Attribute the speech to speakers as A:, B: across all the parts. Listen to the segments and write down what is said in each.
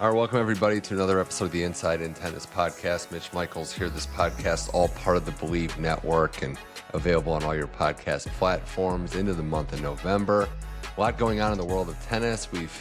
A: All right, welcome everybody to another episode of the Inside in Tennis podcast. Mitch Michals here. This podcast, all part of the Believe Network and available on all your podcast platforms into the month of November. A lot going on in the world of tennis. We've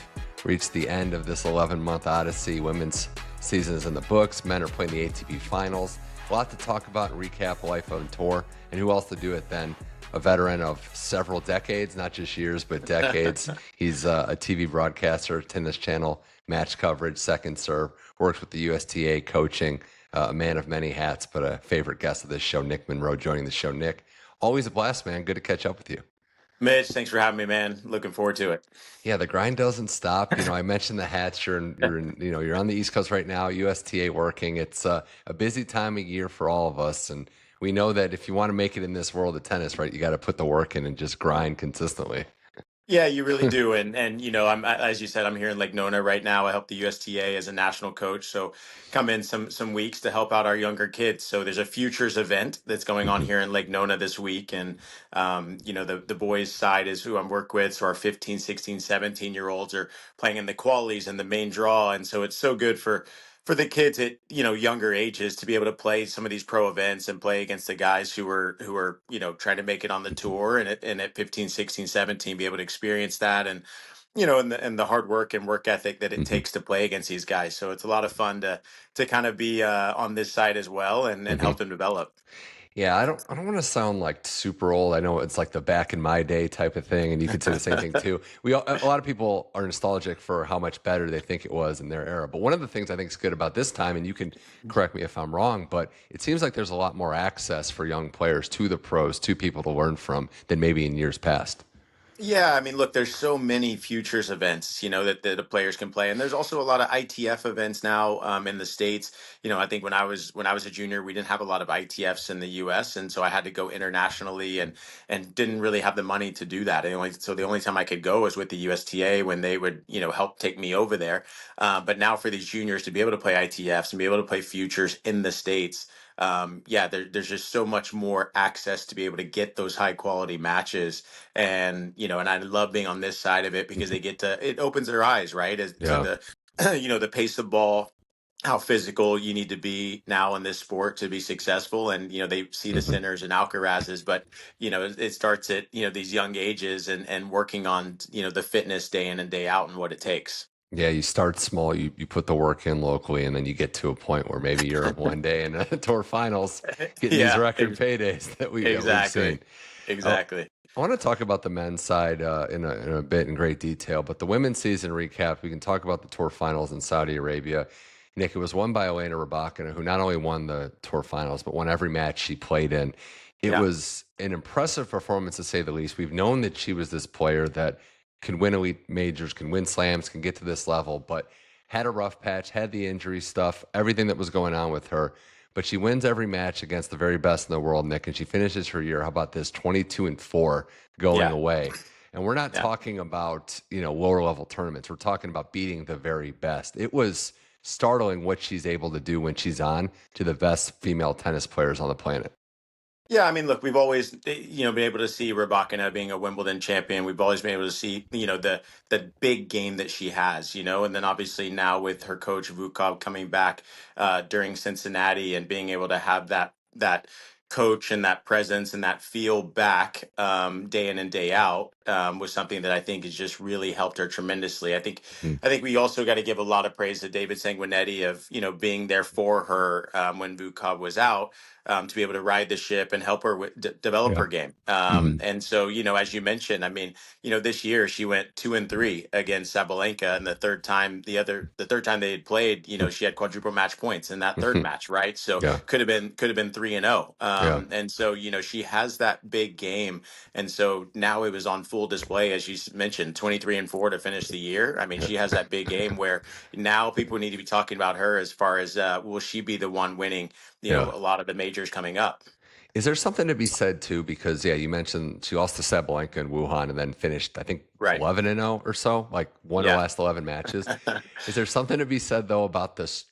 A: reached the end of this 11-month odyssey. Women's season is in the books. Men are playing the ATP Finals. A lot to talk about and recap life on tour. And who else to do it than a veteran of several decades, not just years, but decades. He's a TV broadcaster, Tennis Channel, match coverage, second serve, works with the USTA coaching, a man of many hats, but a favorite guest of this show, Nick Monroe, joining the show. Nick, always a blast, man. Good to catch up with you.
B: Mitch, thanks for having me, man. Looking forward to it.
A: Yeah, the grind doesn't stop. I mentioned the hats. You're on the East Coast right now, USTA working. It's a busy time of year for all of us, and we know that if you want to make it in this world of tennis, right, you got to put the work in and just grind consistently.
B: Yeah, you really do. And I'm as you said, I'm here in Lake Nona right now. I help the USTA as a national coach, so come in some weeks to help out our younger kids. So there's a futures event that's going on here in Lake Nona this week, and the boys side is who I'm work with. So our 15, 16, 17-year-olds are playing in the qualies and the main draw, and so it's so good for the kids at younger ages to be able to play some of these pro events and play against the guys who are trying to make it on the tour, and at 15, 16, 17 be able to experience that, and and the hard work and work ethic that it takes to play against these guys. So it's a lot of fun to kind of be on this side as well, and help them develop.
A: Yeah, I don't want to sound like super old. I know it's like the back in my day type of thing, and you could say the same thing too. A lot of people are nostalgic for how much better they think it was in their era. But one of the things I think is good about this time, and you can correct me if I'm wrong, but it seems like there's a lot more access for young players to the pros, to people to learn from than maybe in years past.
B: Yeah, I mean, look, there's so many futures events, that the players can play, and there's also a lot of ITF events now in the States. I think when I was a junior, we didn't have a lot of ITFs in the U.S., and so I had to go internationally, and didn't really have the money to do that. So the only time I could go was with the USTA when they would help take me over there. But now for these juniors to be able to play ITFs and be able to play futures in the States. There's just so much more access to be able to get those high quality matches, and I love being on this side of it because it opens their eyes, right, as to the the pace of ball, how physical you need to be now in this sport to be successful, and they see the Sinners and Alcarazes, but it starts at these young ages, and working on the fitness day in and day out and what it takes.
A: Yeah, you start small, you put the work in locally, and then you get to a point where maybe you're one day in a tour finals getting these
B: Yeah,
A: record paydays that we've
B: exactly,
A: seen. Uh,
B: exactly.
A: I want to talk about the men's side in a bit in great detail, but the women's season recap, we can talk about the tour finals in Saudi Arabia. Nick, it was won by Elena Rybakina, who not only won the tour finals, but won every match she played in. It
B: Yeah.
A: was an impressive performance, to say the least. We've known that she was this player that can win elite majors, can win slams, can get to this level, but had a rough patch, had the injury stuff, everything that was going on with her. But she wins every match against the very best in the world, Nick, and she finishes her year, how about this, 22-4 going
B: Yeah.
A: away. And we're not
B: Yeah.
A: talking about, lower level tournaments. We're talking about beating the very best. It was startling what she's able to do when she's on to the best female tennis players on the planet.
B: Yeah, I mean, look, we've always, been able to see Rybakina being a Wimbledon champion. We've always been able to see, the big game that she has, and then obviously now with her coach Vukov coming back during Cincinnati, and being able to have that coach and that presence and that feel back day in and day out was something that I think has just really helped her tremendously.
A: Mhm.
B: I think we also got to give a lot of praise to David Sanguinetti of being there for her when Vukov was out. To be able to ride the ship and help her develop
A: Yeah.
B: her game.
A: Mhm.
B: And so, as you mentioned, I mean, this year she went 2-3 against Sabalenka, and the third time they had played, she had quadruple match points in that third match, right? So
A: Yeah.
B: could have been 3-0.
A: Yeah.
B: And so, she has that big game, and so now it was on full display, as you mentioned, 23-4 to finish the year. I mean, she has that big game where now people need to be talking about her as far as will she be the one winning
A: Yeah.
B: a lot of the majors coming up.
A: Is there something to be said too? Because yeah, you mentioned she lost to Sabalenka in Wuhan and then finished, I think,
B: Right.
A: 11-0 or so, like won her
B: Yeah.
A: last 11 matches. Is there something to be said though about this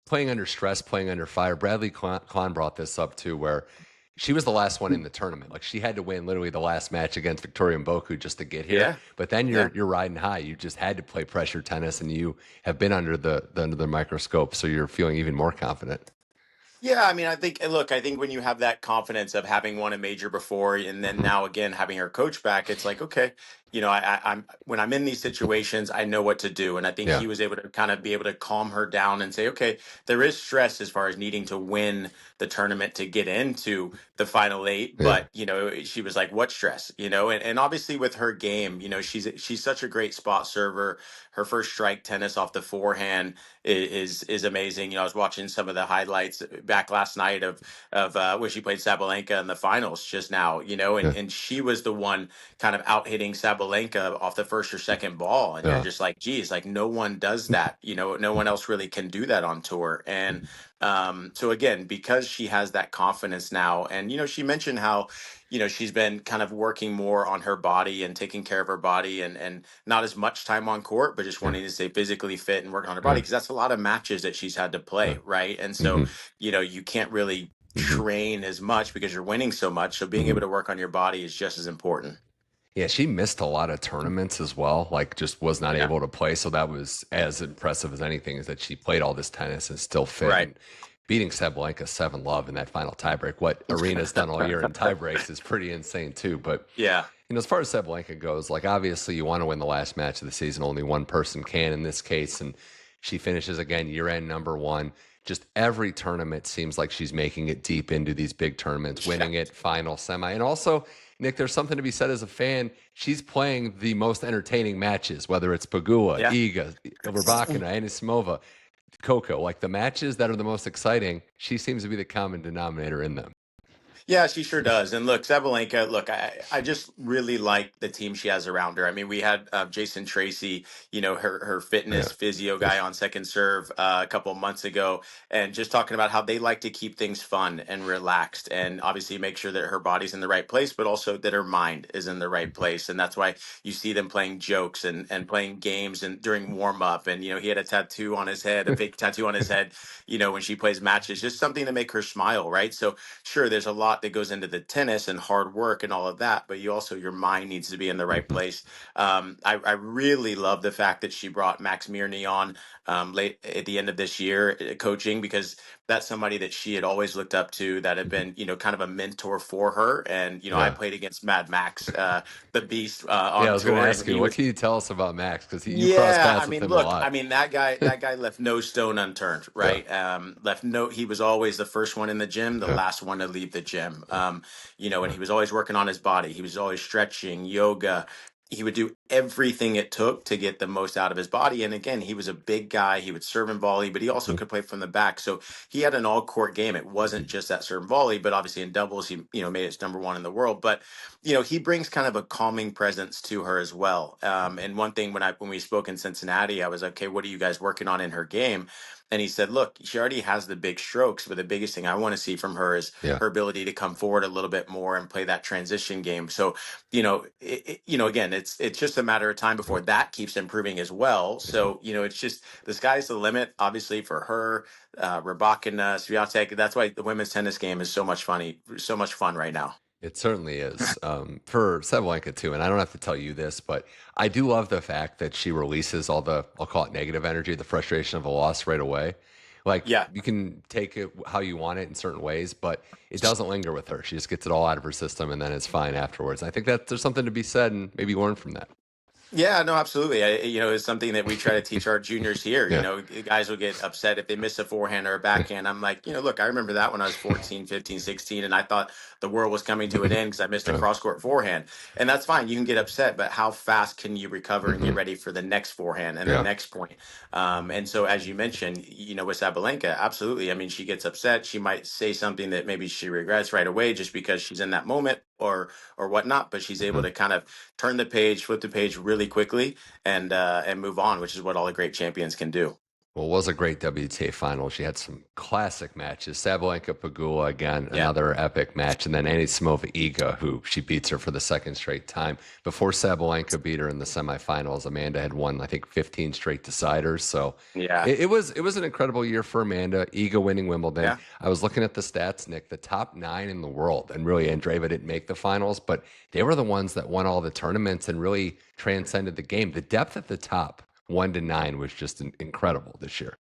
A: playing under stress, playing under fire? Bradley Kahn brought this up too, where she was the last one in the tournament. Like she had to win literally the last match against Victoria Mboku just to get here.
B: Yeah.
A: But then
B: Yeah.
A: you're riding high. You just had to play pressure tennis, and you have been under the microscope, so you're feeling even more confident.
B: Yeah, I mean, I think, and look, I think when you have that confidence of having won a major before, and then
A: Hmm.
B: now again having her coach back, it's like, okay, I'm when I'm in these situations, I know what to do, and I think
A: Yeah,
B: he was able to kind of be able to calm her down and say, okay, there is stress as far as needing to win the tournament to get into the final eight,
A: yeah,
B: but she was like, what stress, and obviously with her game, she's such a great spot server. Her first strike tennis off the forehand is amazing. I was watching some of the highlights back last night of where she played Sabalenka in the finals just now,
A: yeah,
B: and she was the one kind of out hitting Sabalenka off the first or second ball, and you're
A: yeah.
B: just like, geez, like no one does that, no one else really can do that on tour, and so again, because she has that confidence now, and she mentioned how she's been kind of working more on her body and taking care of her body and not as much time on court, but just
A: Yeah,
B: wanting to stay physically fit and working on her body
A: yeah,
B: because that's a lot of matches that she's had to play,
A: yeah.
B: right? And so,
A: Hmm.
B: you can't really
A: Hmm.
B: train as much because you're winning so much. So being
A: Hmm.
B: able to work on your body is just as important.
A: Yeah, she missed a lot of tournaments as well. Like, just was not
B: Yeah.
A: able to play. So that was as impressive as anything, is that she played all this tennis and still fit.
B: Right.
A: And beating Sabalenka 7-love in that final tiebreak, what Arena's done all year in tiebreaks, is pretty insane too. But
B: Yeah.
A: as far as Sabalenka goes, like obviously you want to win the last match of the season. Only one person can in this case, and she finishes again year-end number one. Just every tournament seems like she's making it deep into these big tournaments,
B: Yeah.
A: winning it, final, semi, and also Nick, there's something to be said as a fan. She's playing the most entertaining matches, whether it's Pagula,
B: Yeah.
A: Iga, Rybakina, Anisimova, Coco. Like the matches that are the most exciting, she seems to be the common denominator in them.
B: Yeah, she sure does. And look, Sabalenka, look, I just really like the team she has around her. I mean, we had Jason Tracy, her
A: Yeah,
B: fitness physio guy on second serve a couple of months ago, and just talking about how they like to keep things fun and relaxed and obviously make sure that her body's in the right place, but also that her mind is in the right place. And that's why you see them playing jokes and playing games and during warm up. And, he had a tattoo on his head, a fake tattoo on his head, when she plays matches, just something to make her smile, right? So, sure, there's a lot that goes into the tennis and hard work and all of that, but your mind needs to be in the right
A: hmm,
B: place. I really love the fact that she brought Max Mirny on late at the end of this year coaching, because that's somebody that she had always looked up to, that had
A: hmm.
B: been kind of a mentor for her. And I
A: Yeah.
B: played against Mad Max, the Beast,
A: Yeah, I
B: on
A: was going to
B: tour, and
A: ask you,
B: he
A: what
B: was.
A: can you tell us about Max? Because you cross
B: Yeah, I
A: paths with
B: mean,
A: him a
B: look, I
A: lot.
B: mean that guy left no stone unturned,
A: Yeah,
B: right? Left no. He was always the first one in the gym, the
A: yeah,
B: last one to leave the gym. And he was always working on his body. He was always stretching, yoga. He would do everything it took to get the most out of his body. And again, he was a big guy. He would serve and volley, but he also
A: yeah.
B: could play from the back. So he had an all-court game. It wasn't just that serve and volley, but obviously in doubles, he made it number one in the world. But he brings kind of a calming presence to her as well. And one thing when we spoke in Cincinnati, I was like, okay, what are you guys working on in her game? And he said, look, she already has the big strokes, but the biggest thing I want to see from her is
A: Yeah.
B: her ability to come forward a little bit more and play that transition game. So, again, it's just a matter of time before that keeps improving as well. So, it's just the sky's the limit, obviously, for her, Rybakina, Swiatek. That's why the women's tennis game is so much fun right now.
A: It certainly is, for Sabalenka too. And I don't have to tell you this, but I do love the fact that she releases all the, I'll call it negative energy, the frustration of a loss right away. Like
B: Yeah.
A: you can take it how you want it in certain ways, but it doesn't linger with her. She just gets it all out of her system and then it's fine afterwards. I think that there's something to be said and maybe learn from that.
B: Yeah, no, absolutely. It's something that we try to teach our juniors here.
A: Yeah.
B: Guys will get upset if they miss a forehand or a backhand. I'm like, look, I remember that when I was 14, 15, 16, and I thought the world was coming to an end because I missed a
A: Yeah.
B: cross court forehand. And that's fine. You can get upset, but how fast can you recover and get
A: Hmm.
B: ready for the next forehand and the
A: Yeah.
B: next point? And so, as you mentioned, with Sabalenka, absolutely. I mean, she gets upset. She might say something that maybe she regrets right away just because she's in that moment or whatnot, but she's able
A: Hmm.
B: to kind of turn the page, flip the page really quickly and move on, which is what all the great champions can do.
A: Well, it was a great WTA final. She had some classic matches. Sabalenka Pegula, again,
B: Yeah.
A: another epic match. And then Anisimova Iga, who she beats her for the second straight time. Before Sabalenka beat her in the semifinals, Amanda had won, I think, 15 straight deciders. So
B: Yeah.
A: it was an incredible year for Amanda. Iga winning Wimbledon.
B: Yeah.
A: I was looking at the stats, Nick, the top 9 in the world. And really, Andreeva didn't make the finals, but they were the ones that won all the tournaments and really transcended the game. The depth at the top, 1 to 9, was just incredible this year.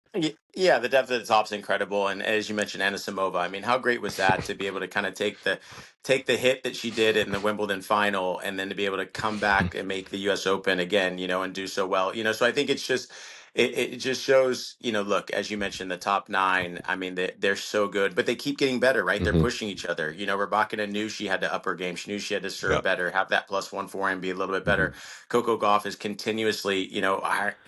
B: Yeah, the depth at the top's incredible, and as you mentioned, Anisimova. I mean, how great was that to be able to kind of take the hit that she did in the Wimbledon final, and then to be able to come back and make the U.S. Open again, and do so well. So I think it just shows. Look, as you mentioned, the top 9. I mean, they're so good, but they keep getting better, right? They're
A: Mhm.
B: pushing each other. Rybakina knew she had to up her game. She knew she had to serve
A: Yeah.
B: better, have that +1 forehand, be a little bit better.
A: Mhm.
B: Coco Gauff is continuously,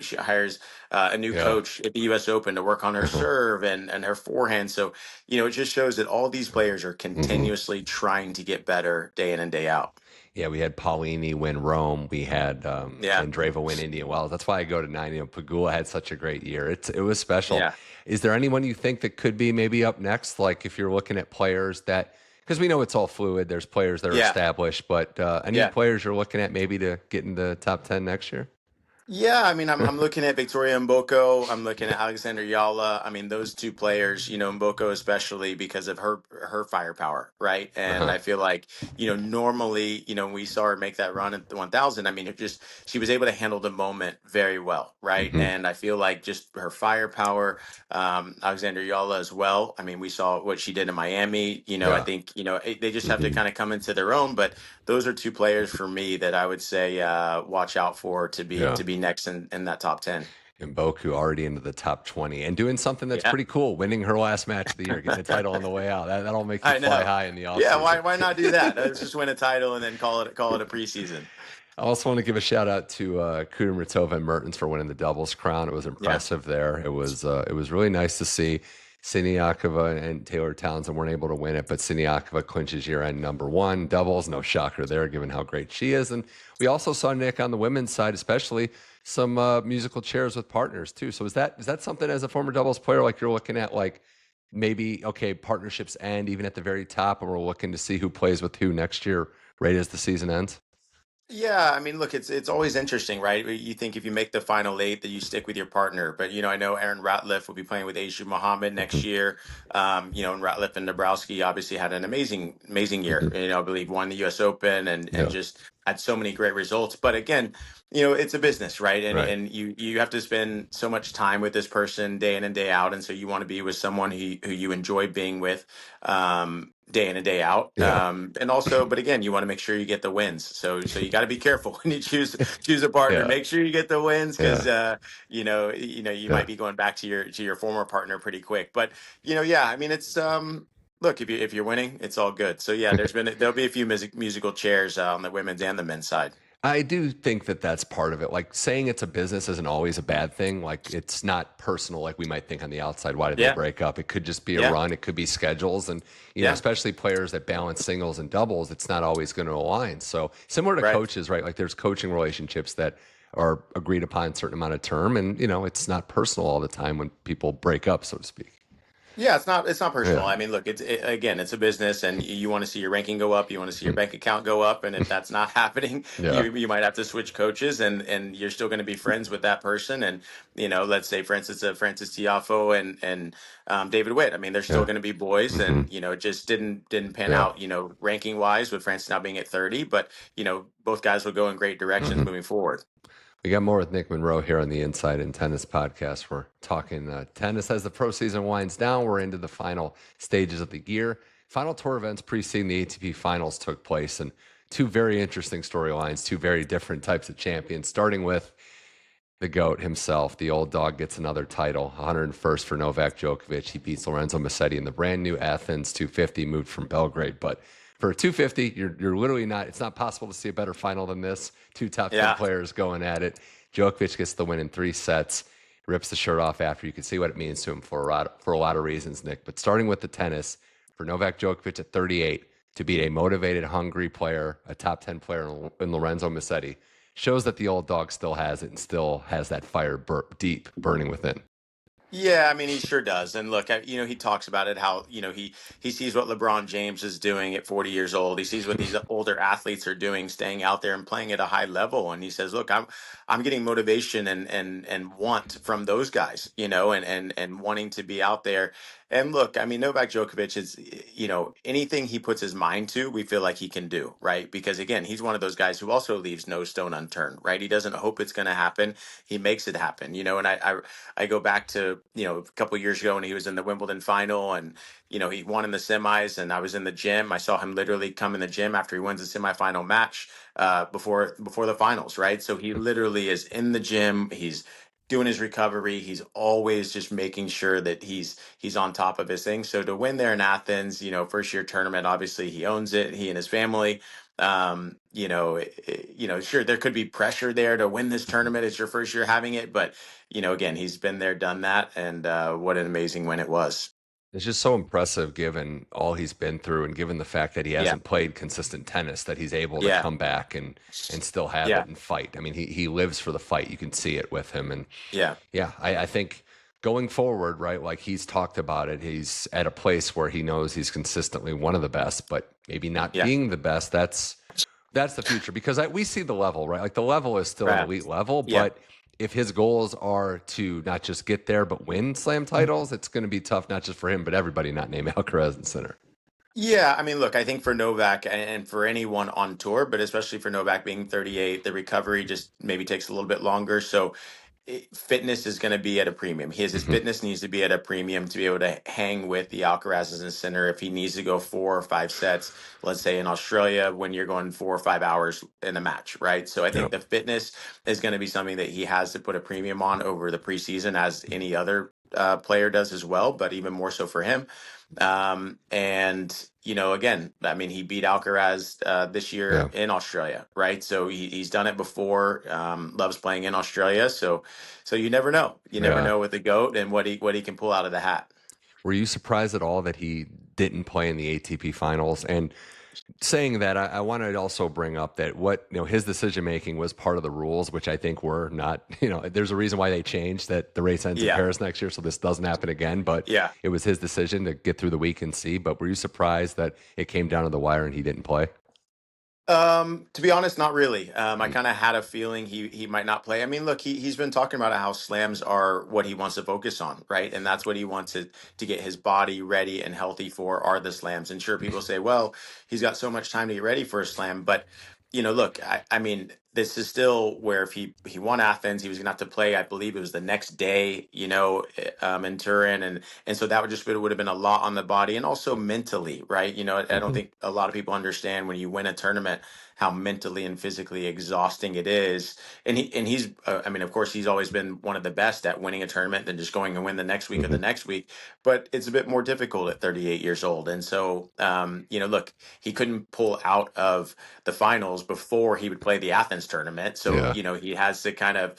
B: she hires a new
A: Yeah.
B: coach at the U.S. Open to work on her serve and her forehand. So, it just shows that all these players are
A: Mhm.
B: continuously trying to get better day in and day out.
A: Yeah, we had Paulini win Rome. We had
B: Yeah.
A: Andreeva win Indian Wells. That's why I go to 9. Pagula had such a great year. It was special.
B: Yeah.
A: Is there anyone you think that could be maybe up next? Like if you're looking at players that, because we know it's all fluid. There's players that are
B: Yeah.
A: established, but any
B: Yeah.
A: players you're looking at maybe to get in the top 10 next year?
B: Yeah, I mean, I'm looking at Victoria Mboko. I'm looking at Alexander Yala. I mean, those two players, Mboko especially because of her firepower, right? And
A: Uh-huh.
B: I feel like, normally, we saw her make that run at the 1,000. I mean, she was able to handle the moment very well, right?
A: Hmm.
B: And I feel like just her firepower, Alexander Yala as well. I mean, we saw what she did in Miami. I
A: Yeah.
B: think, they just have to
A: Hmm.
B: kind of come into their own. But those are two players for me that I would say watch out for to be
A: Yeah.
B: to be next in that top 10.
A: And Boku already into the top 20 and doing something that's
B: Yeah,
A: pretty cool, winning her last match of the year, getting a title on the way out. That'll make you
B: I
A: fly
B: know.
A: high in the
B: Yeah,
A: offseason.
B: why not do that? Let's just win a title and then call it a preseason.
A: I also want to give a shout out to Kudermetova and Mertens for winning the doubles crown. It was
B: Yeah,
A: impressive there. It was really nice to see. Siniakova and Taylor Townsend weren't able to win it, but Siniakova clinches year-end #1 doubles. No shocker there, given how great she is. And we also saw Nick on the women's side, especially some musical chairs with partners too. So is that something as a former doubles player, like you're looking at, like maybe okay, partnerships end even at the very top, and we're looking to see who plays with who next year, right as the season ends.
B: yeah. I mean, look, it's always interesting, right? You think if you make the final 8 that you stick with your partner, but I know Aaron Ratliff will be playing with Asia Muhammad next
A: Hmm.
B: year. And Ratliff and Dabrowski obviously had an amazing year.
A: Hmm.
B: I believe won the U.S. Open and
A: Yeah.
B: just had so many great results. But again, it's a business, right? And
A: Right.
B: and you have to spend so much time with this person day in and day out, and so you want to be with someone who you enjoy being with. Day in and day out,
A: Yeah.
B: and also, but again, you want to make sure you get the wins. So you got to be careful when you choose a partner.
A: Yeah.
B: Make sure you get the wins because
A: Yeah.
B: you
A: Yeah.
B: might be going back to your former partner pretty quick. But yeah, I mean, it's look, if you're winning, it's all good. So yeah, there'll be a few musical chairs on the women's and the men's side.
A: I do think that that's part of it. Like saying it's a business isn't always a bad thing. Like it's not personal, like we might think on the outside. Why did they
B: Yeah,
A: break up? It could just be a
B: yeah,
A: run. It could be schedules, and
B: yeah,
A: especially players that balance singles and doubles. It's not always going to align. So similar to
B: right.
A: coaches, right? Like there's coaching relationships that are agreed upon a certain amount of term, and it's not personal all the time when people break up, so to speak.
B: Yeah, it's not personal.
A: Yeah.
B: I mean, look, again, it's a business, and you want to see your ranking go up. You want to see your
A: Mm.
B: bank account go up, and if that's not happening,
A: Yeah.
B: you might have to switch coaches, and you're still going to be friends with that person. And let's say, for instance, Francis Tiafo and David Witt. I mean, they're still
A: Yeah.
B: going to be boys,
A: Hmm.
B: and it just didn't pan
A: Yeah.
B: out. Ranking wise, with Francis now being at 30, but both guys will go in great directions
A: Hmm.
B: moving forward.
A: We got more with Nick Monroe here on the Inside in Tennis podcast. We're talking tennis as the pro season winds down. We're into the final stages of the year. Final tour events preceding the ATP Finals took place, and two very interesting storylines, two very different types of champions, starting with the GOAT himself. The old dog gets another title, 101st for Novak Djokovic. He beats Lorenzo Musetti in the brand new Athens 250, moved from Belgrade. But for a 250, you're literally not, it's not possible to see a better final than this. Two top 10
B: Yeah.
A: players going at it. Djokovic gets the win in 3 sets, rips the shirt off after. You can see what it means to him for a lot of reasons, Nick. But starting with the tennis, for Novak Djokovic at 38, to beat a motivated, hungry player, a top 10 player in Lorenzo Musetti, shows that the old dog still has it and still has that fire deep burning within.
B: Yeah, I mean, he sure does. And look, he talks about it how, he sees what LeBron James is doing at 40 years old. He sees what these older athletes are doing, staying out there and playing at a high level. And he says, "Look, I'm getting motivation and want from those guys, and wanting to be out there." And look, I mean, Novak Djokovic is, anything he puts his mind to, we feel like he can do, right? Because again, he's one of those guys who also leaves no stone unturned, right? He doesn't hope it's going to happen. He makes it happen, and I go back to, a couple of years ago when he was in the Wimbledon final, and, he won in the semis, and I was in the gym. I saw him literally come in the gym after he wins the semifinal match, before the finals, right? So he literally is in the gym. He's doing his recovery. He's always just making sure that he's on top of his thing. So to win there in Athens, first year tournament, obviously he owns it. He and his family. Sure, there could be pressure there to win this tournament. It's your first year having it, but again, he's been there, done that, and what an amazing win it was.
A: It's just so impressive given all he's been through and given the fact that he
B: Yeah,
A: hasn't played consistent tennis, that he's able to
B: yeah,
A: come back and still have
B: yeah,
A: it and fight. I mean, he lives for the fight. You can see it with him. And
B: yeah.
A: yeah, I think going forward, right, like he's talked about it, he's at a place where he knows he's consistently one of the best, but maybe not
B: Yeah.
A: being the best. That's the future because we see the level, right? Like the level is still an
B: Right.
A: elite level,
B: Yeah.
A: but if his goals are to not just get there but win slam titles, it's going to be tough not just for him but everybody not named Alcaraz and Sinner.
B: Yeah, I mean, look, I think for Novak and for anyone on tour, but especially for Novak being 38, the recovery just maybe takes a little bit longer. So fitness is going to be at a premium. His
A: Hmm.
B: fitness needs to be at a premium to be able to hang with the Alcarazes and Sinner. If he needs to go 4 or 5 sets, let's say in Australia, when you're going 4 or 5 hours in a match, right? So I think
A: Yep.
B: the fitness is going to be something that he has to put a premium on over the preseason, as any other player does as well, but even more so for him. And again, I mean, he beat Alcaraz this year
A: Yeah.
B: in Australia, right? So he's done it before. Loves playing in Australia. So you never know. You never
A: Yeah.
B: know with the goat and what he can pull out of the hat.
A: Were you surprised at all that he didn't play in the ATP finals? And saying that, I want to also bring up that his decision making was part of the rules, which I think were not. There's a reason why they changed that the race ends in
B: Yeah,
A: Paris next year, so this doesn't happen again. But
B: yeah.
A: it was his decision to get through the week and see. But were you surprised that it came down to the wire and he didn't play?
B: To be honest, not really. I
A: Mhm.
B: kind of had a feeling he might not play. I mean, look, he's been talking about how slams are what he wants to focus on, right? And that's what he wants to get his body ready and healthy for, are the slams. And sure, people say, well, he's got so much time to get ready for a slam, but look, I mean, this is still where if he won Athens, he was gonna have to play. I believe it was the next day, in Turin, and so that would have been a lot on the body and also mentally, right? I don't
A: Mhm.
B: think a lot of people understand when you win a tournament how mentally and physically exhausting it is. And he's, I mean, of course, he's always been one of the best at winning a tournament than just going and win the next week or the
A: Mhm.
B: next week. But it's a bit more difficult at 38 years old. And so, look, he couldn't pull out of the finals before he would play the Athens tournament. So,
A: Yeah.
B: he has to kind of,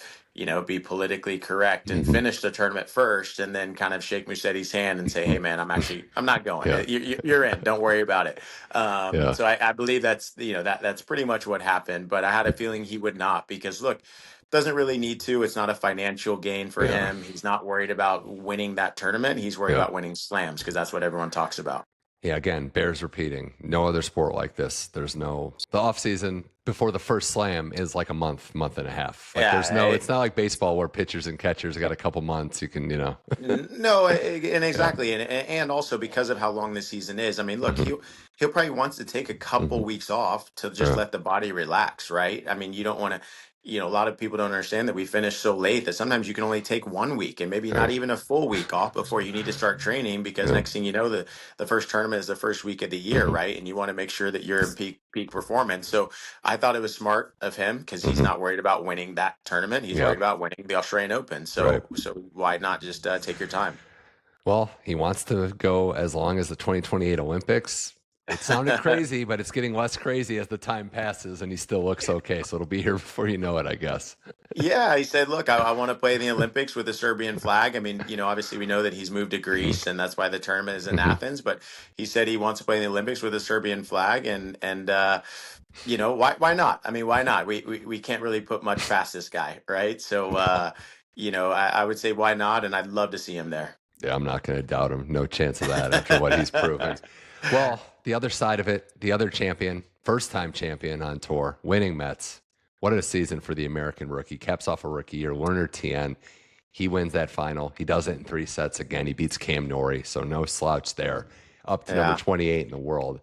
B: be politically correct and
A: Mhm.
B: finish the tournament first, and then kind of shake Musetti's hand and say, "Hey, man, I'm not going.
A: Yeah.
B: You're in. Don't worry about it."
A: Yeah.
B: So I believe that's that's pretty much what happened. But I had a feeling he would not, because look, doesn't really need to. It's not a financial gain for
A: Yeah.
B: him. He's not worried about winning that tournament. He's worried
A: Yeah.
B: about winning slams, because that's what everyone talks about.
A: Yeah, again, bears repeating. No other sport like this. There's no the off season before the first slam is like a month and a half. Like there's no.
B: Yeah,
A: It's not like baseball where pitchers and catchers got a couple months. You can,
B: No, and
A: Yeah.
B: exactly, and also because of how long the season is. I mean, look,
A: Hmm.
B: he'll probably wants to take a couple
A: Hmm.
B: weeks off to just
A: Yeah.
B: let the body relax, right? I mean, you don't want to. A lot of people don't understand that we finish so late that sometimes you can only take 1 week and maybe
A: Yeah.
B: not even a full week off before you need to start training, because
A: Yeah.
B: next thing you know, the first tournament is the first week of the year,
A: Hmm.
B: right? And you want to make sure that you're in peak performance. So I thought it was smart of him, because he's
A: Hmm.
B: not worried about winning that tournament. He's
A: Yeah.
B: worried about winning the Australian Open.
A: Right.
B: So why not just take your time?
A: Well, he wants to go as long as the 2028 Olympics. It sounded crazy, but it's getting less crazy as the time passes, and he still looks okay. So it'll be here before you know it, I guess.
B: Yeah, he said, "Look, I want to play in the Olympics with the Serbian flag." I mean, obviously we know that he's moved to
A: Hmm.
B: Greece, and that's why the tournament is in
A: Hmm.
B: Athens. But he said he wants to play in the Olympics with a Serbian flag, and why not? I mean, why not? We can't really put much past this guy, right? So I would say why not? And I'd love to see him there.
A: Yeah, I'm not going to doubt him. No chance of that after what he's proven. Well, the other side of it, the other champion, first-time champion on tour, winning Metz. What a season for the American rookie. Caps off a rookie year. Learner Tien, he wins that final. He does it in 3 sets again. He beats Cam Norrie, so no slouch there. Up to number 28 in the world.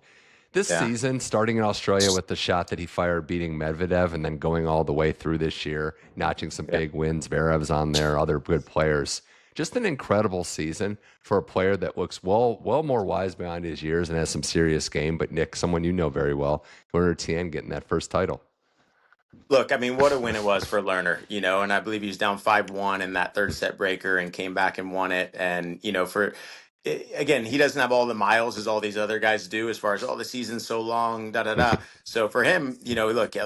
A: This season, starting in Australia with the shot that he fired, beating Medvedev, and then going all the way through this year, notching some big wins. Zverev's on there, other good players. Just an incredible season for a player that looks well more wise behind his years and has some serious game. But Nick, someone you know very well, Learner Tien getting that first title.
B: Look, I mean, what a win it was for Lerner, and I believe he was down 5-1 in that third set breaker and came back and won it. And, again, he doesn't have all the miles as all these other guys do as far as, the season's so long, da, da, da. So for him, look,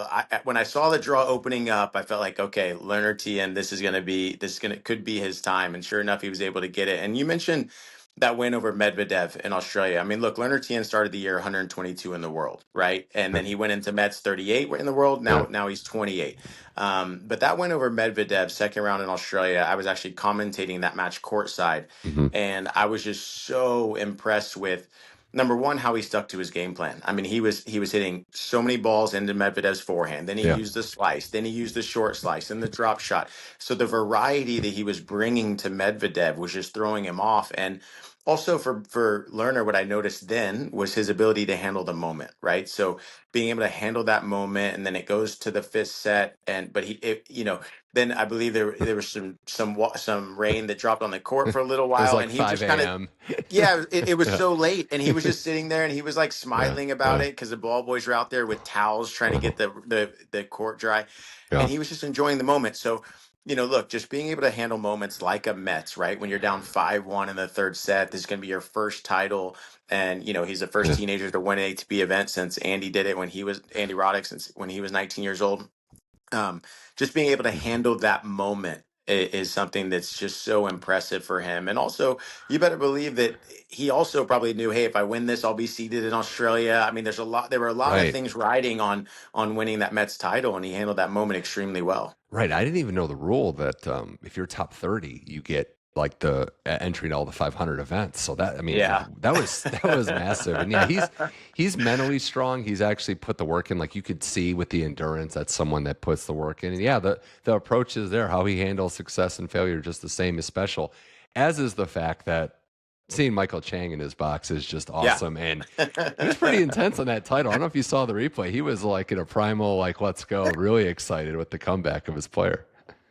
B: when I saw the draw opening up, I felt like, okay, Learner Tien, could be his time. And sure enough, he was able to get it. And you mentioned that win over Medvedev in Australia. I mean, look, Learner Tien started the year 122 in the world, right? And then he went into Metz 38 in the world. Now he's 28. But that win over Medvedev, second round in Australia, I was actually commentating that match courtside. And I was just so impressed with, number one, how he stuck to his game plan. I mean, he was hitting so many balls into Medvedev's forehand. Then he used the slice. Then he used the short slice and the drop shot. So the variety that he was bringing to Medvedev was just throwing him off. And also for Lerner, what I noticed then was his ability to handle the moment, right? So being able to handle that moment, and then it goes to the fifth set, then I believe there was some rain that dropped on the court for a little while,
A: It was like
B: and he
A: 5
B: just kind of
A: a.m.
B: it was so late, and he was just sitting there, and he was like smiling about it because the ball boys were out there with towels trying to get the court dry, and he was just enjoying the moment. So, look, just being able to handle moments like a Metz, right? When you're down 5-1 in the third set, this is going to be your first title. And, he's the first teenager to win an ATP event since Andy did it Andy Roddick, since when he was 19 years old. Just being able to handle that moment is something that's just so impressive for him. And also, you better believe that he also probably knew, hey, if I win this, I'll be seated in Australia. I mean, there were a lot of things riding on winning that Metz title, and he handled that moment extremely well.
A: Right. I didn't even know the rule that if you're top 30, you get like the entry to all the 500 events. So that, I mean, that was massive. And he's mentally strong. He's actually put the work in, like you could see with the endurance. That's someone that puts the work in. And the approach is there. How he handles success and failure, just the same, is special, as is the fact that seeing Michael Chang in his box is just awesome. And he was pretty intense on that title. I don't know if you saw the replay. He was like in a primal, like, let's go, really excited with the comeback of his player.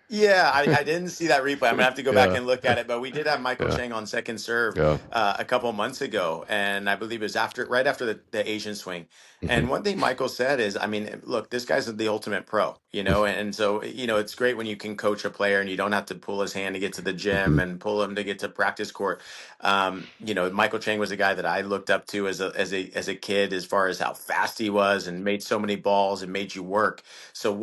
B: Yeah, I didn't see that replay. I'm gonna have to go back and look at it. But we did have Michael Chang on second serve a couple months ago, and I believe it was right after the Asian swing. And one thing Michael said is, I mean, look, this guy's the ultimate pro, and so it's great when you can coach a player and you don't have to pull his hand to get to the gym and pull him to get to practice court. Michael Chang was a guy that I looked up to as a kid, as far as how fast he was and made so many balls and made you work. So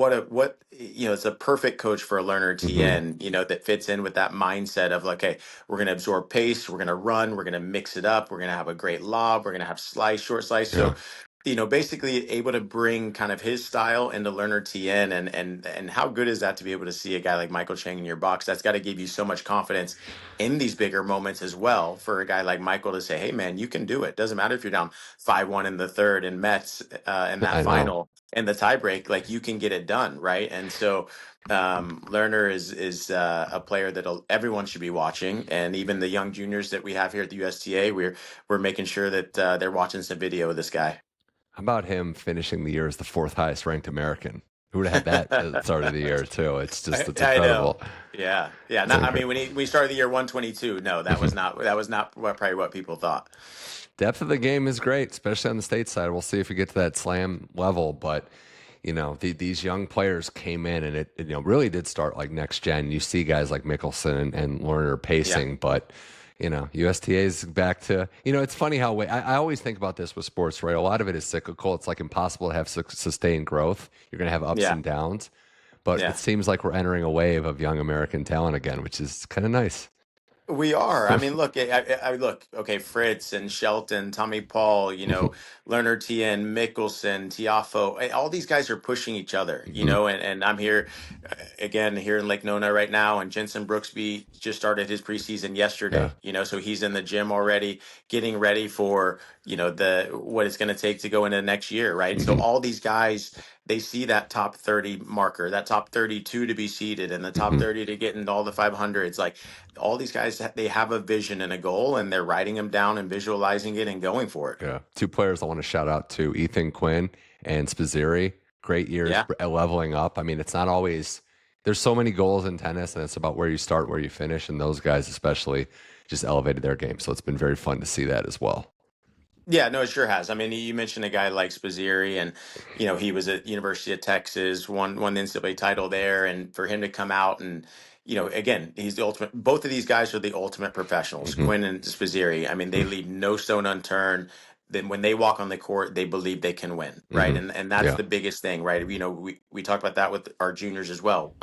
B: it's a perfect coach for a Learner Tien, that fits in with that mindset of like, hey, we're going to absorb pace, we're going to run, we're going to mix it up, we're going to have a great lob, we're going to have short slice. So, basically able to bring kind of his style into Learner Tien, and how good is that to be able to see a guy like Michael Chang in your box? That's got to give you so much confidence in these bigger moments as well, for a guy like Michael to say, hey man, you can do it. Doesn't matter if you're down 5-1 in the third in Metz in that final and the tiebreak, like you can get it done, right? And so Learner is a player that everyone should be watching, and even the young juniors that we have here at the USTA, we're making sure that they're watching some video of this guy.
A: How about him finishing the year as the 4th highest ranked American? Who would have had that at the start of the year too? It's incredible.
B: Yeah. I mean, when we started the year 122, no, that was not probably what people thought.
A: Depth of the game is great, especially on the state side. We'll see if we get to that slam level, but these young players came in, and it really did start like next gen. You see guys like Mickelson and Lerner pacing, but USTA is back to, it's funny how I always think about this with sports, right? A lot of it is cyclical. It's like impossible to have sustained growth. You're going to have ups and downs, but it seems like we're entering a wave of young American talent again, which is kind of nice.
B: We are. I mean, look, I look, okay, Fritz and Shelton, Tommy Paul, Learner Tien, Mickelson, Tiafo, all these guys are pushing each other,
A: Hmm.
B: and I'm here again here in Lake Nona right now, and Jensen Brooksby just started his preseason
A: Yeah.
B: yesterday, so he's in the gym already, getting ready for, the what it's going to take to go into next year, right? So
A: Hmm.
B: all these guys, they see that top 30 marker, that top 32 to be seeded, and the top
A: Hmm.
B: 30 to get into all the 500s, like all these guys, they have a vision and a goal, and they're writing them down and visualizing it and going for it.
A: Yeah. Two players I want to shout out to, Ethan Quinn and Spizzirri. Great years
B: Yeah.
A: leveling up. I mean, it's not always, there's so many goals in tennis, and it's about where you start, where you finish. And those guys, especially, just elevated their game. So it's been very fun to see that as well.
B: Yeah, no, it sure has. I mean, you mentioned a guy like Spizzirri, and he was at University of Texas, won the NCAA title there, and for him to come out and again, he's the ultimate. Both of these guys are the ultimate professionals,
A: Hmm.
B: Quinn and Spizzirri. I mean, they leave no stone unturned. Then when they walk on the court, they believe they can win, right?
A: Hmm.
B: And that's
A: Yeah.
B: the biggest thing, right? We talked about that with our juniors as well.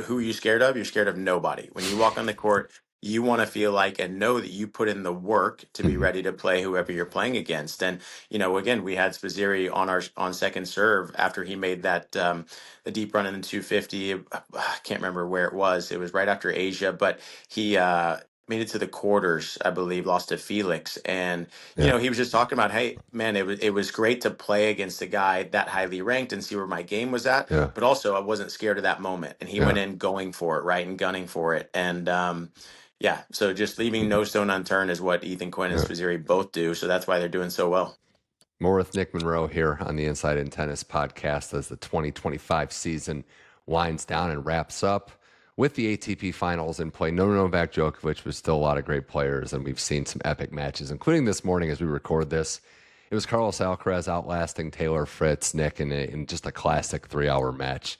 B: Who are you scared of? You're scared of nobody. When you walk on the court, you want to feel like and know that you put in the work to be
A: Hmm.
B: ready to play whoever you're playing against. And again, we had Spizzirri on second serve after he made that the deep run in the 250. I can't remember where it was. It was right after Asia, but he made it to the quarters, I believe, lost to Felix. And
A: Yeah.
B: he was just talking about, hey, man, it was great to play against a guy that highly ranked and see where my game was at.
A: Yeah.
B: But also, I wasn't scared of that moment, and he
A: Yeah.
B: went in going for it, right, and gunning for it. And yeah, so just leaving no stone unturned is what Ethan Quinn and
A: Yeah.
B: Spizzirri both do. So that's why they're doing so well.
A: More with Nick Monroe here on the Inside in Tennis podcast as the 2025 season winds down and wraps up with the ATP Finals in play. No Novak Djokovic, but still a lot of great players, and we've seen some epic matches, including this morning as we record this. It was Carlos Alcaraz outlasting Taylor Fritz, Nick, in just a classic 3-hour match.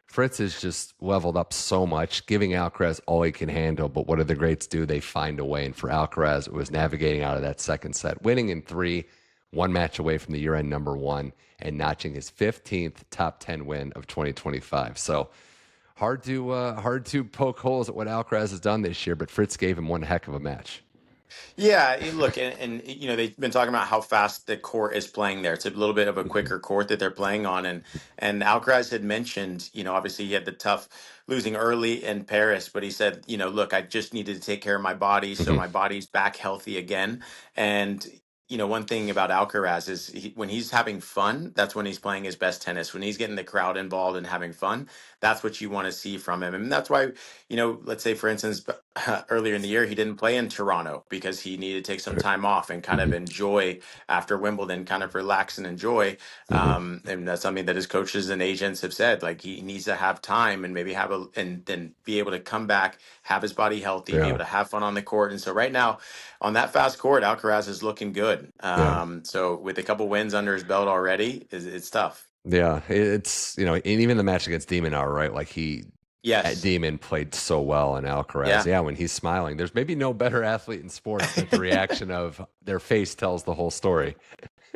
A: Fritz has just leveled up so much, giving Alcaraz all he can handle. But what do the greats do? They find a way. And for Alcaraz, it was navigating out of that second set, winning in 3, one match away from the year-end #1, and notching his 15th top 10 win of 2025. So hard to poke holes at what Alcaraz has done this year, but Fritz gave him one heck of a match.
B: Yeah, look, and they've been talking about how fast the court is playing there. It's a little bit of a
A: Hmm.
B: quicker court that they're playing on, and Alcaraz had mentioned, obviously he had the tough losing early in Paris, but he said, look, I just needed to take care of my body, so
A: Hmm.
B: my body's back healthy again. And one thing about Alcaraz is when he's having fun, that's when he's playing his best tennis. When he's getting the crowd involved and having fun, that's what you want to see from him, and that's why, let's say for instance, earlier in the year, he didn't play in Toronto because he needed to take some time off and kind of
A: Hmm.
B: enjoy after Wimbledon, kind of relax and enjoy.
A: Hmm.
B: And that's something that his coaches and agents have said, like he needs to have time and maybe and then be able to come back, have his body healthy, be
A: Yeah.
B: able to have fun on the court. And so right now on that fast court, Alcaraz is looking good.
A: Yeah.
B: So with a couple wins under his belt already, it's tough.
A: Yeah. It's, and even the match against Demon Hour, right? Like
B: Yes.
A: Demon played so well, and Alcaraz,
B: Yeah.
A: yeah, when he's smiling, there's maybe no better athlete in sports that the reaction of their face tells the whole story.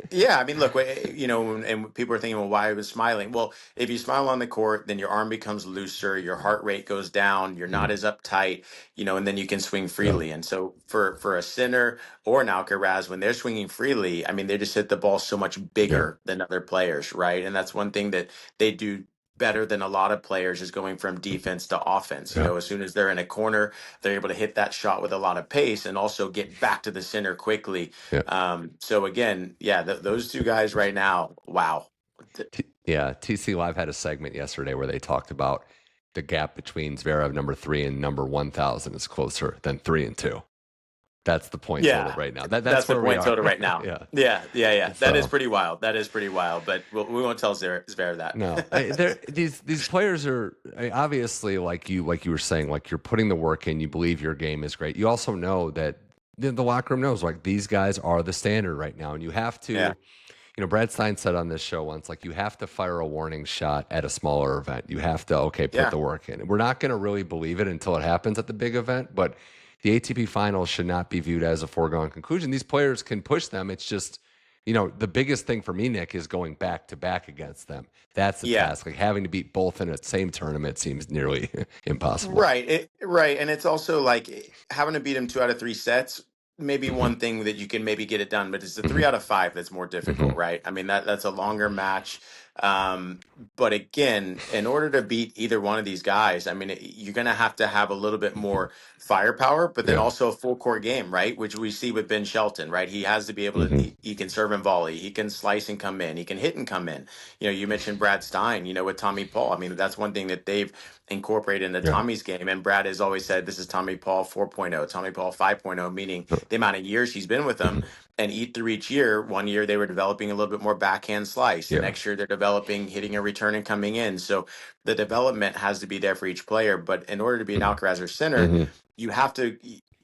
B: Yeah, I mean, look, and people are thinking, well, why I was smiling? Well, if you smile on the court, then your arm becomes looser, your heart rate goes down, you're not
A: Mhm.
B: as uptight, and then you can swing
A: Yeah.
B: freely. And so for a Sinner or an Alcaraz, when they're swinging freely, I mean, they just hit the ball so much
A: Yeah.
B: bigger than other players, right? And that's one thing that they do better than a lot of players is going from defense to offense.
A: Yeah.
B: As soon as they're in a corner, they're able to hit that shot with a lot of pace and also get back to the center quickly.
A: Yeah.
B: So again, yeah, those two guys right now, wow.
A: Yeah. TC Live had a segment yesterday where they talked about the gap between Zverev number 3 and number 1,000 is closer than 3 and 2. That's the point total
B: Yeah,
A: right now.
B: that's
A: That's
B: the
A: where we
B: point
A: are.
B: total right now.
A: Yeah.
B: Yeah. That is
A: So
B: pretty wild. That is pretty wild. But we won't tell Zverev that.
A: no, these players are obviously like you were saying, like you're putting the work in. You believe your game is great. You also know that the locker room knows like these guys are the standard right now, and you have to.
B: Yeah,
A: Brad Stein said on this show once, like you have to fire a warning shot at a smaller event. You have to put
B: yeah,
A: the work in. We're not going to really believe it until it happens at the big event, but the ATP Finals should not be viewed as a foregone conclusion. These players can push them. It's just the biggest thing for me, Nick, is going back to back against them. That's the
B: Yeah.
A: task. Like having to beat both in a same tournament seems nearly impossible.
B: Right. Right. And it's also like having to beat him 2 out of 3 sets, maybe
A: Hmm.
B: one thing that you can maybe get it done, but it's the
A: Hmm.
B: 3 out of 5 that's more
A: Hmm.
B: difficult, right? I mean, that's a longer match. Um, but again, in order to beat either one of these guys, I mean, you're going to have a little bit
A: Hmm.
B: more firepower, but then
A: Yeah.
B: also a full court game, right? Which we see with Ben Shelton, right? He has to be able to,
A: Hmm.
B: he can serve and volley, he can slice and come in, he can hit and come in. You mentioned Brad Stein, with Tommy Paul. I mean, that's one thing that they've incorporated into
A: Yeah.
B: Tommy's game. And Brad has always said this is Tommy Paul 4.0, Tommy Paul 5.0, meaning the amount of years he's been with them.
A: Hmm.
B: And through each year, one year they were developing a little bit more backhand slice. The
A: Yeah.
B: next year they're developing hitting a return and coming in. So the development has to be there for each player. But in order to be an Alcaraz or Sinner,
A: Hmm.
B: you have to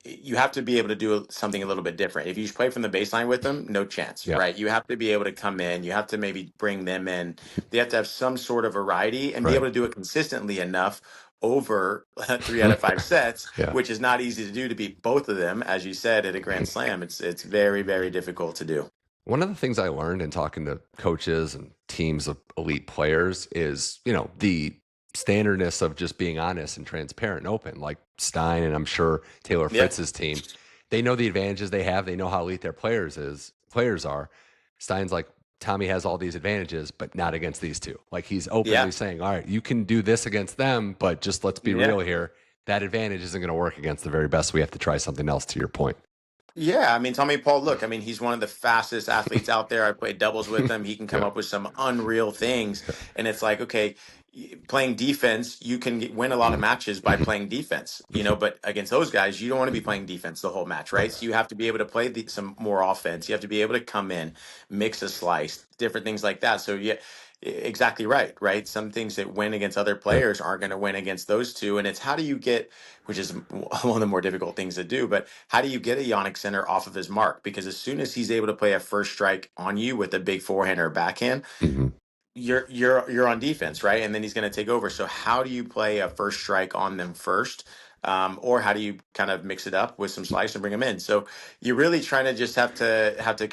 B: you have to be able to do something a little bit different. If you just play from the baseline with them, no chance,
A: Yeah.
B: right? You have to be able to come in. You have to maybe bring them in. They have to have some sort of variety and be
A: Right.
B: able to do it consistently enough over 3 out of 5 sets,
A: Yeah.
B: which is not easy to do to beat both of them, as you said, at a Grand Slam. It's very, very difficult to do.
A: One of the things I learned in talking to coaches and teams of elite players is, the standardness of just being honest and transparent and open. Like Stein and I'm sure Taylor
B: Yeah,
A: Fritz's team, they know the advantages they have. They know how elite their players are. Stein's like, Tommy has all these advantages, but not against these two. Like he's
B: yeah,
A: openly saying, all right, you can do this against them, but just let's be
B: yeah.
A: real here. That advantage isn't going to work against the very best. We have to try something else, to your point.
B: Yeah, I mean, Tommy Paul, look, I mean, he's one of the fastest athletes out there. I played doubles with him. He can come
A: Yeah.
B: up with some unreal things. And it's like, okay, playing defense, you can win a lot of matches by
A: Mhm.
B: playing defense, but against those guys, you don't want to be playing defense the whole match, right?
A: Right.
B: So you have to be able to play some more offense. You have to be able to come in, mix a slice, different things like that. So, yeah. Exactly right, right? Some things that win against other
A: Yeah.
B: players aren't going to win against those two. And it's how do you get, which is one of the more difficult things to do, but how do you get a Jannik Sinner off of his mark? Because as soon as he's able to play a first strike on you with a big forehand or backhand,
A: Mhm.
B: you're on defense, right? And then he's going to take over. So how do you play a first strike on them first? Or how do you kind of mix it up with some slice and bring them in? So you're really trying to just have to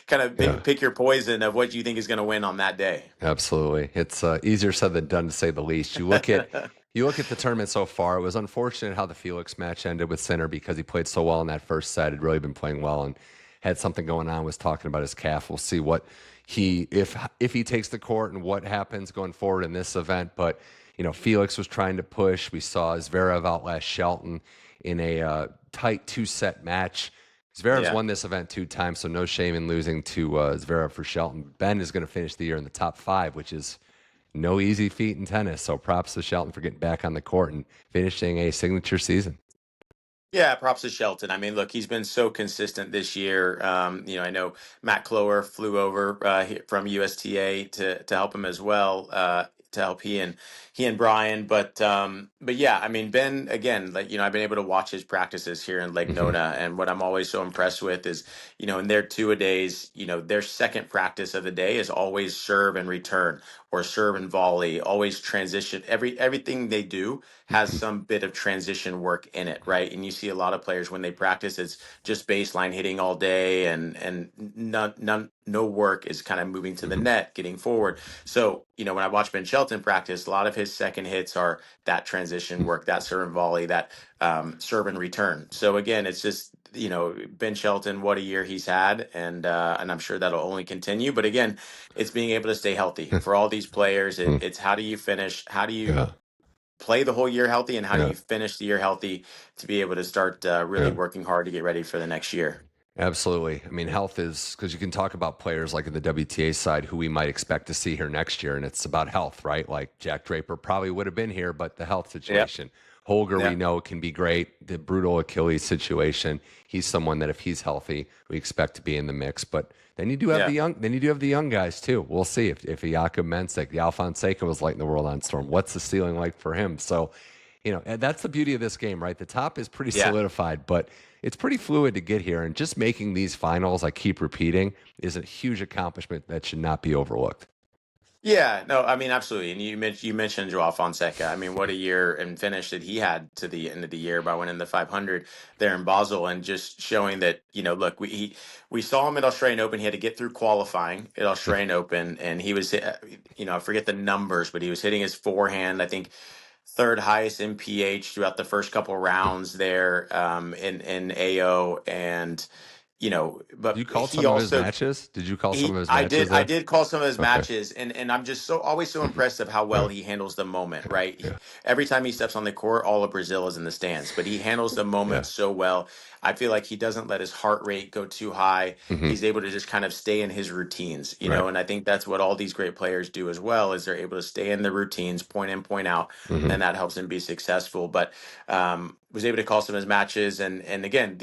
B: kind of
A: Yeah.
B: pick your poison of what you think is going to win on that day.
A: Absolutely. It's easier said than done, to say the least. You look at the tournament so far. It was unfortunate how the Felix match ended with Sinner because he played so well in that first set. He'd really been playing well and had something going on. Was talking about his calf. We'll see what if he takes the court and what happens going forward in this event. But Felix was trying to push. We saw Zverev outlast Shelton in a tight 2-set match. Zverev's
B: Yeah.
A: won this event 2 times, so no shame in losing to Zverev for Shelton. Ben is going to finish the year in the top 5, which is no easy feat in tennis. So props to Shelton for getting back on the court and finishing a signature season.
B: Yeah, props to Shelton. I mean, look, he's been so consistent this year. I know Matt Clower flew over from USTA to help him as well, to help he and Brian. But yeah, I mean, Ben again, like I've been able to watch his practices here in Lake
A: Hmm.
B: Nona, and what I'm always so impressed with is, in their 2-a-days, their second practice of the day is always serve and return or serve and volley, always transition. Everything they do has some bit of transition work in it, right? And you see a lot of players when they practice, it's just baseline hitting all day, and no work is kind of moving to the
A: Hmm.
B: net, getting forward. So when I watch Ben Shelton practice, a lot of his second hits are that transition work, that serve and volley, that serve and return. So again, it's just Ben Shelton, what a year he's had, and I'm sure that'll only continue. But again, it's being able to stay healthy for all these players. It's how do you finish? How do you
A: Yeah.
B: play the whole year healthy, and how do
A: Yeah.
B: you finish the year healthy to be able to start really
A: Yeah.
B: working hard to get ready for the next year?
A: Absolutely. I mean, health is, because you can talk about players like in the WTA side who we might expect to see here next year, and it's about health, right? Like Jack Draper probably would have been here, but the health
B: Yeah,
A: situation. Holger,
B: yeah,
A: we know, can be great. The brutal Achilles situation. He's someone that if he's healthy, we expect to be in the mix. But then you do have
B: yeah.
A: the young. Then you do have the young guys too. We'll see if Jakob Mensik, Joao Fonseca was lighting the world on storm. What's the ceiling like for him? So, and that's the beauty of this game, right? The top is pretty
B: Yeah.
A: solidified, but it's pretty fluid to get here. And just making these finals, I keep repeating, is a huge accomplishment that should not be overlooked.
B: Yeah, no, I mean, absolutely. And you mentioned Joao Fonseca. I mean, what a year and finish that he had to the end of the year by winning the 500 there in Basel, and just showing that, look, we saw him at Australian Open. He had to get through qualifying at Australian Open, and he was, I forget the numbers, but he was hitting his forehand, I think, third highest in pH throughout the first couple rounds there, in AO, and
A: Do
B: but
A: you call
B: he
A: some of his
B: also
A: matches? Did you call some of
B: he,
A: his
B: I
A: matches
B: did, I
A: there?
B: did call some of his
A: Okay.
B: matches, and I'm just always so impressed of how well
A: Yeah.
B: he handles the moment. Right,
A: Yeah.
B: every time he steps on the court, all of Brazil is in the stands, but he handles the moment
A: Yeah.
B: so well. I feel like he doesn't let his heart rate go too high.
A: Hmm.
B: He's able to just kind of stay in his routines,
A: Right.
B: and I think that's what all these great players do as well, is they're able to stay in the routines, point in, point out,
A: Hmm.
B: and that helps them be successful. But was able to call some of his matches, and again,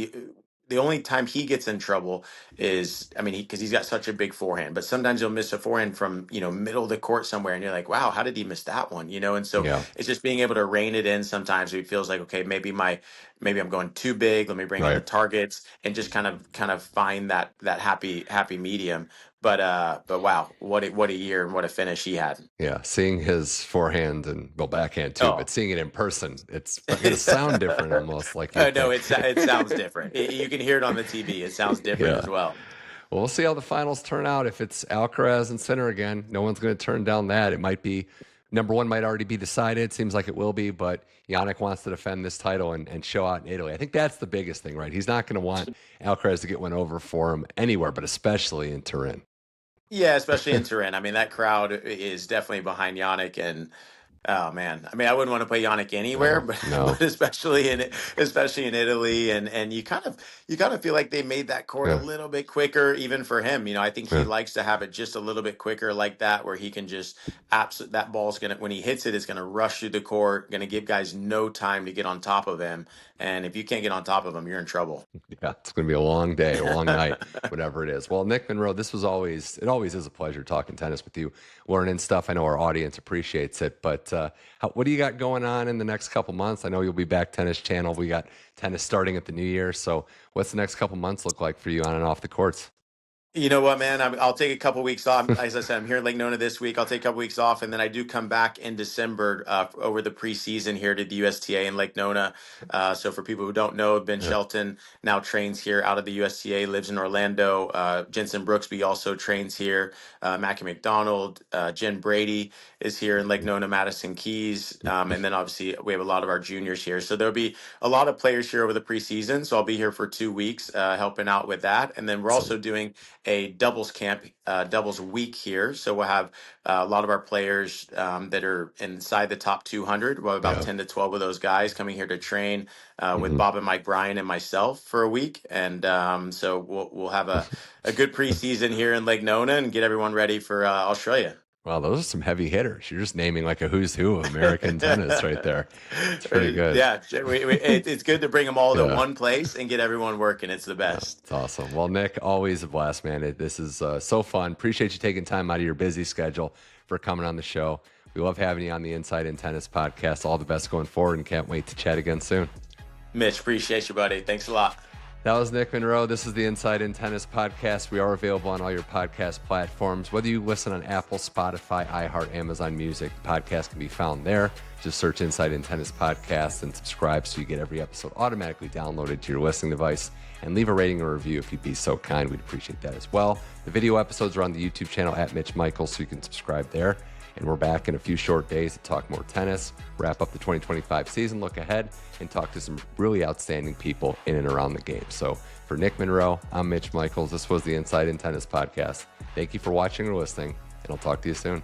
B: the only time he gets in trouble is, I mean, because he's got such a big forehand, but sometimes he'll miss a forehand from, middle of the court somewhere, and you're like, wow, how did he miss that one? And so
A: Yeah.
B: it's just being able to rein it in. Sometimes he feels like, okay, maybe I'm going too big. Let me bring in the
A: Right.
B: targets and just kind of find that happy medium. But wow, what a year and what a finish he had.
A: Yeah. Seeing his forehand and well, backhand too, but
B: Oh.
A: seeing it in person, it's going to sound different almost, like you
B: No,
A: think.
B: it sounds different. You can hear it on the TV. It sounds different
A: Yeah.
B: as well.
A: Well, we'll see how the finals turn out. If it's Alcaraz and Sinner again, no one's going to turn down that. It might be number one, might already be decided. Seems like it will be, but Jannik wants to defend this title and show out in Italy. I think that's the biggest thing, right? He's not going to want Alcaraz to get one over for him anywhere, but especially in Turin.
B: Yeah, especially in Turin. I mean, that crowd is definitely behind Yannick, and oh man, I mean, I wouldn't want to play Yannick anywhere,
A: No,
B: but
A: no.
B: but especially in Italy, and you kind of feel like they made that court a
A: Yeah,
B: little bit quicker, even for him. I think he
A: yeah.
B: likes to have it just a little bit quicker like that, where he can just that ball's gonna, when he hits it, it's gonna rush through the court, gonna give guys no time to get on top of him, and if you can't get on top of him, you're in trouble.
A: Yeah, it's going to be a long day, a long night, whatever it is. Well, Nick Monroe, it always is a pleasure talking tennis with you, learning stuff. I know our audience appreciates it, but what do you got going on in the next couple months? I know you'll be back Tennis Channel. We got tennis starting at the new year. So what's the next couple months look like for you on and off the courts?
B: You know what, man? I'll take a couple weeks off. As I said, I'm here in Lake Nona this week. I'll take a couple weeks off, and then I do come back in December over the preseason here to the USTA in Lake Nona. So for people who don't know, Ben
A: Yeah.
B: Shelton now trains here out of the USTA, lives in Orlando. Jensen Brooksby also trains here. Mackie McDonald, Jen Brady is here in Lake Nona, Madison Keys, and then obviously we have a lot of our juniors here. So there'll be a lot of players here over the preseason. So I'll be here for 2 weeks helping out with that, and then we're
A: Awesome.
B: also doing a doubles camp, doubles week here. So we'll have a lot of our players that are inside the top 200. We'll have about
A: Yeah.
B: 10 to 12 of those guys coming here to train with
A: Hmm.
B: Bob and Mike Bryan and myself for a week. And so we'll have a good preseason here in Lake Nona and get everyone ready for Australia.
A: Wow, those are some heavy hitters. You're just naming like a who's who of American tennis right there. It's pretty good.
B: Yeah, it's good to bring them all to
A: Yeah.
B: one place and get everyone working. It's the best.
A: It's awesome. Well, Nick, always a blast, man. This is so fun. Appreciate you taking time out of your busy schedule for coming on the show. We love having you on the Inside in Tennis podcast. All the best going forward, and can't wait to chat again soon.
B: Mitch, appreciate you, buddy. Thanks a lot.
A: That was Nick Monroe. This is the Inside in Tennis podcast. We are available on all your podcast platforms. Whether you listen on Apple, Spotify, iHeart, Amazon Music, the podcast can be found there. Just search Inside in Tennis podcast and subscribe so you get every episode automatically downloaded to your listening device. And leave a rating or review if you'd be so kind. We'd appreciate that as well. The video episodes are on the YouTube channel at Mitch Michals, so you can subscribe there. And we're back in a few short days to talk more tennis, wrap up the 2025 season, look ahead, and talk to some really outstanding people in and around the game. So for Nick Monroe, I'm Mitch Michals. This was the Inside in Tennis podcast. Thank you for watching or listening, and I'll talk to you soon.